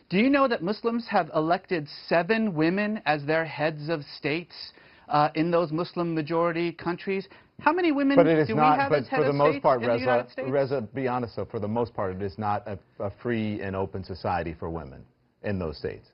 Do you know that Muslims have elected 7 women as their heads of states in those Muslim-majority countries? How many women do we have as head of states in the United States? Reza, be honest, though, for the most part, it is not a free and open society for women in those states.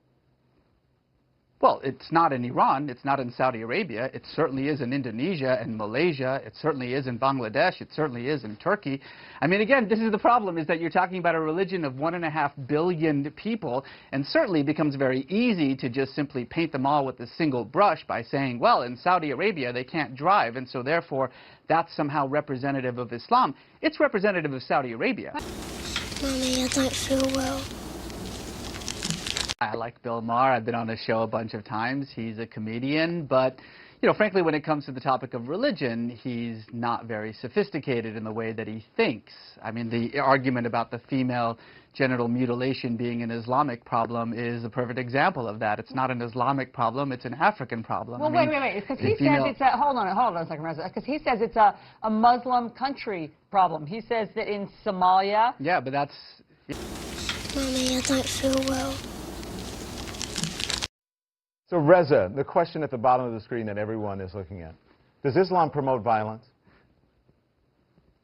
Well, it's not in Iran. It's not in Saudi Arabia. It certainly is in Indonesia and Malaysia. It certainly is in Bangladesh. It certainly is in Turkey. I mean, again, this is the problem, is that you're talking about a religion of 1.5 billion people, and certainly it becomes very easy to just simply paint them all with a single brush by saying, well, in Saudi Arabia they can't drive, and so therefore that's somehow representative of Islam. It's representative of Saudi Arabia. Mommy, I don't feel well. I like Bill Maher. I've been on his show a bunch of times. He's a comedian, but, you know, frankly, when it comes to the topic of religion, he's not very sophisticated in the way that he thinks. I mean, the argument about the female genital mutilation being an Islamic problem is a perfect example of that. It's not an Islamic problem, it's an African problem. Well, wait, because he says it's a, hold on a second, Reza, because he says it's a Muslim country problem. He says that in Somalia... Yeah, but that's... Mommy, I don't feel well. So, Reza, the question at the bottom of the screen that everyone is looking at, does Islam promote violence?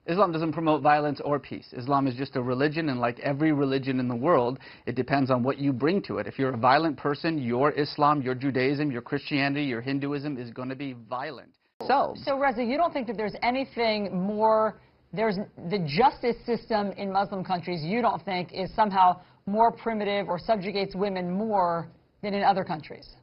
Islam doesn't promote violence or peace. Islam is just a religion, and like every religion in the world, it depends on what you bring to it. If you're a violent person, your Islam, your Judaism, your Christianity, your Hinduism is going to be violent. So Reza, you don't think that there's anything more, there's the justice system in Muslim countries, you don't think is somehow more primitive or subjugates women more than in other countries?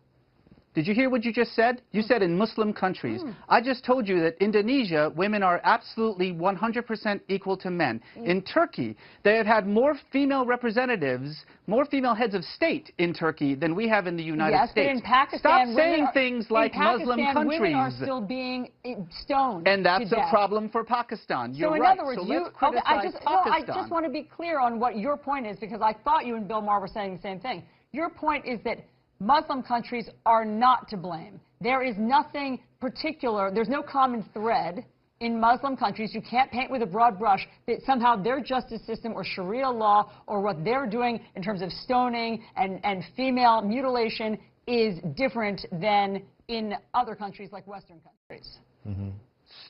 Did you hear what you just said? You said in Muslim countries. I just told you that Indonesia, women are absolutely 100% equal to men. In Turkey, they have had more female representatives, more female heads of state in Turkey than we have in the United States. Yes, but in Pakistan, stop saying things like Muslim countries. Women are still being stoned. And that's a problem for Pakistan. You're right. So in other words, so let's criticize Pakistan. I just want to be clear on what your point is, because I thought you and Bill Maher were saying the same thing. Your point is that Muslim countries are not to blame. There is nothing particular, there's no common thread in Muslim countries. You can't paint with a broad brush that somehow their justice system or Sharia law or what they're doing in terms of stoning and female mutilation is different than in other countries like Western countries.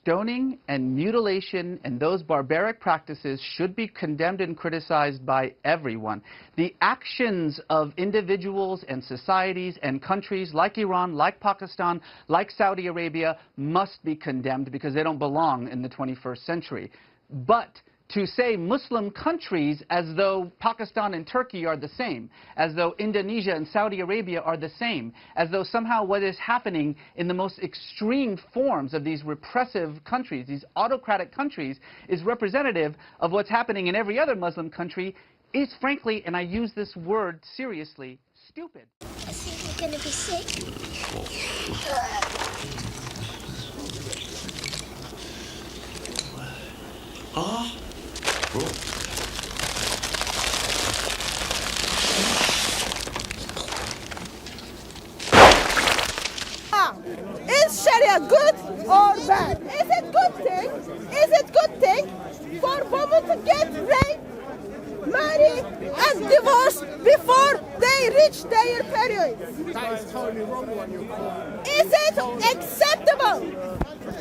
Stoning and mutilation and those barbaric practices should be condemned and criticized by everyone. The actions of individuals and societies and countries like Iran, like Pakistan, like Saudi Arabia must be condemned because they don't belong in the 21st century. But to say Muslim countries as though Pakistan and Turkey are the same, as though Indonesia and Saudi Arabia are the same, as though somehow what is happening in the most extreme forms of these repressive countries, these autocratic countries, is representative of what's happening in every other Muslim country, is frankly, and I use this word seriously, stupid. I think you're going to be sick. Is Sharia good or bad? Is it good thing for women to get raped, married, and divorced before they reach their period? That is totally wrong what you're calling. Is it acceptable?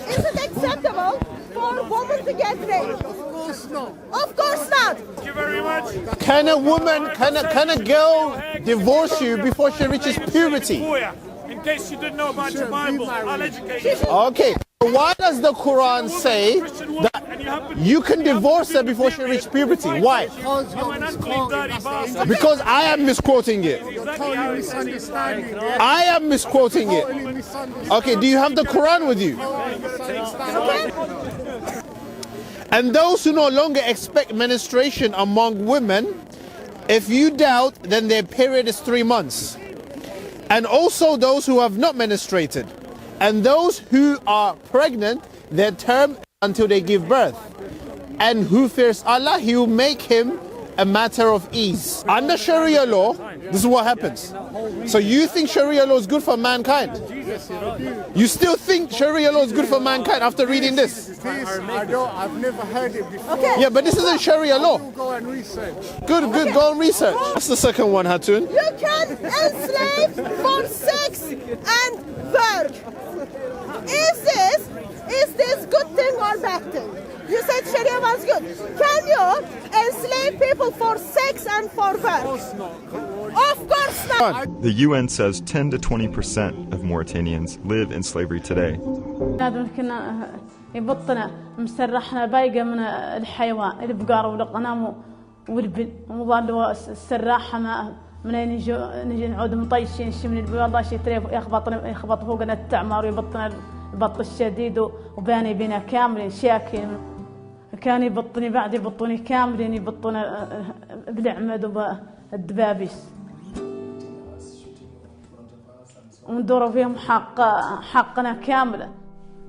Is it acceptable for women to get raped? Of course not. Of course not. Thank you very much. Can a woman, can a girl divorce you before she reaches puberty? In case you didn't know about your Bible, I'll educate you. Okay. Why does the Quran say that you can divorce her before she reaches puberty? Why? Because I am misquoting it. I am misquoting it. Okay, do you have the Quran with you? And those who no longer expect menstruation among women, if you doubt, then their period is 3 months. And also those who have not menstruated. And those who are pregnant, their term until they give birth. And who fears Allah, He will make him a matter of ease. Under Sharia law, this is what happens. So you think Sharia law is good for mankind? You still think Sharia law is good for mankind after reading this? I've never heard it before. Okay. Yeah, but this isn't Sharia law. Go and research. Good, go and research. What's the second one, Hatun? You can enslave for sex and work. Is this good thing or bad thing? You said Sharia was good. Can you enslave people for sex and for work? Of course not. The UN says 10 to 20% of Mauritanians live in slavery today. كنا يبطنا مسرحنا بايقة من الحيوان البقار والغنم والبن وظلوا السراحة ما من نجي نعود مطيشين شي من والله شي تريف يخبط فوقنا التعمار ويبطنا البط الشديد وباني بنا كاملين شاكين كان يبطني بعد يبطوني كاملين يبطونا بالعمد وبالدبابيس وندوروا فيهم حقنا كامله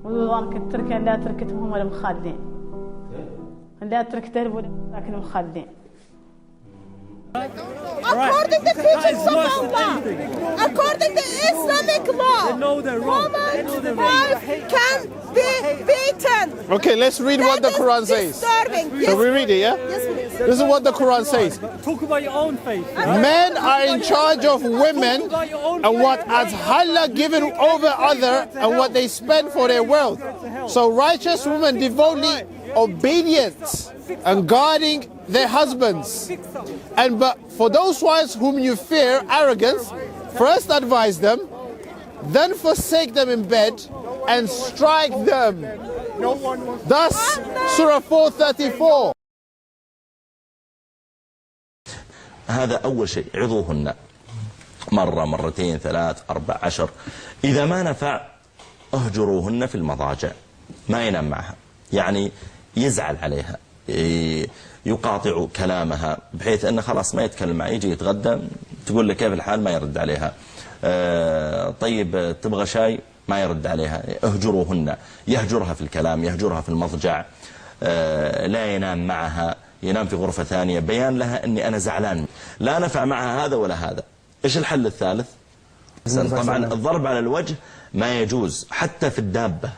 وظن كنت تركن لا تركتهم هم المخالدين لا تركتهم لكن المخالدين. According to teachings of Allah, according to Islamic law, woman wife can be beaten. Okay, let's read what the Quran says. So we read it, yeah? Yes, please. This is what the Quran says. Talk about your own faith. Men are in charge of women and what has Allah given over other and what they spend for their wealth. So righteous women devoutly obedient and guarding their husbands. But for those wives whom you fear arrogance, first advise them, then forsake them in bed and strike them. Thus, Surah 434. هذا أول شيء. عظوهن مرة مرتين ثلاث 14. إذا ما نفع اهجروهن في المضاجع، ما ينام معها، يعني يزعل عليها، يقاطع كلامها بحيث أنه خلاص ما يتكلم معه، يجي يتغدى تقول له كيف الحال ما يرد عليها، طيب تبغى شاي ما يرد عليها. اهجروهن، يهجرها في الكلام، يهجرها في المضجع، لا ينام معها، ينام في غرفة ثانية، بيان لها أني أنا زعلان، لا نفع معها هذا ولا هذا. إيش الحل الثالث؟ طبعا الضرب على الوجه ما يجوز حتى في الدابة.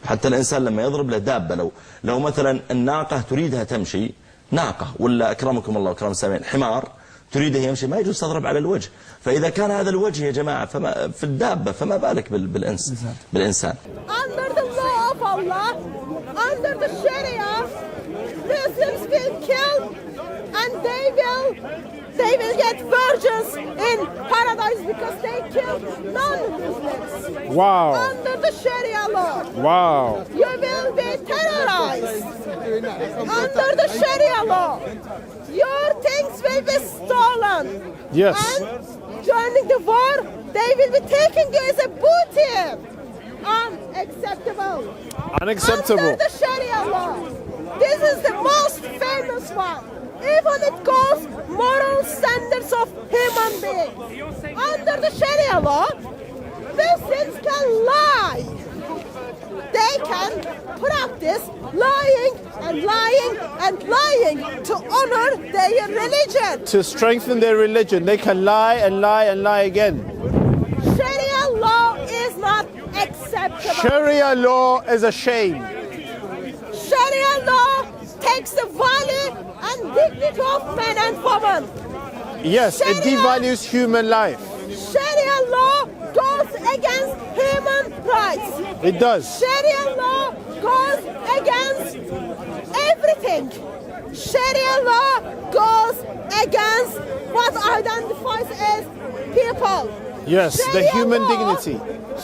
حتى الإنسان لما يضرب له دابة، لو مثلا الناقة تريدها تمشي، ناقة ولا أكرمكم الله وأكرم السامعين حمار تريده يمشي، ما يجوز تضرب على الوجه. فإذا كان هذا الوجه يا جماعة فما في الدابة، فما بالك بالإنسان. Under the law of Allah, under the Sharia, Muslims will kill and they will get virgins in paradise because they killed non-Muslims. Wow. Under the Sharia law. Wow. You will be terrorized. Under the Sharia law. Your things will be stolen. Yes. And joining the war, they will be taking you as a booty. Unacceptable. Unacceptable. Under the Sharia law. This is the most famous one. Even it goes moral standards of human beings. Under the Sharia law, Muslims can lie. They can practice lying and lying and lying to honor their religion. To strengthen their religion, they can lie and lie and lie again. Sharia law is not acceptable. Sharia law is a shame. Sharia law takes the value and dignity of men and women. Yes, it devalues human life. Sharia law goes against human rights. It does. Sharia law goes against everything. Sharia law goes against what identifies as people. Yes, Sharia the human law, dignity.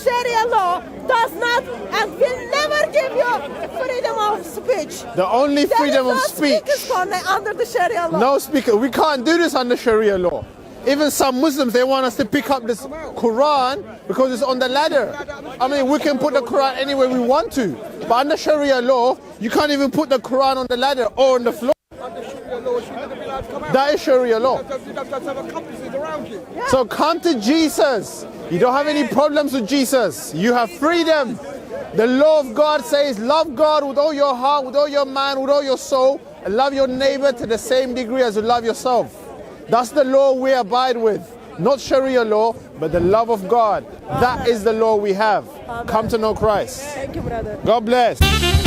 Sharia law does not and will never give you freedom of speech. The only freedom of speech. Under the Sharia law. No speaker. We can't do this under Sharia law. Even some Muslims, they want us to pick up this Quran because it's on the ladder. I mean, we can put the Quran anywhere we want to. But under Sharia law, you can't even put the Quran on the ladder or on the floor. That is Sharia law. So come to Jesus. You don't have any problems with Jesus. You have freedom. The law of God says, love God with all your heart, with all your mind, with all your soul, and love your neighbor to the same degree as you love yourself. That's the law we abide with. not Sharia law, but the love of God. That is the law we have. Come to know Christ. Thank you, brother. God bless.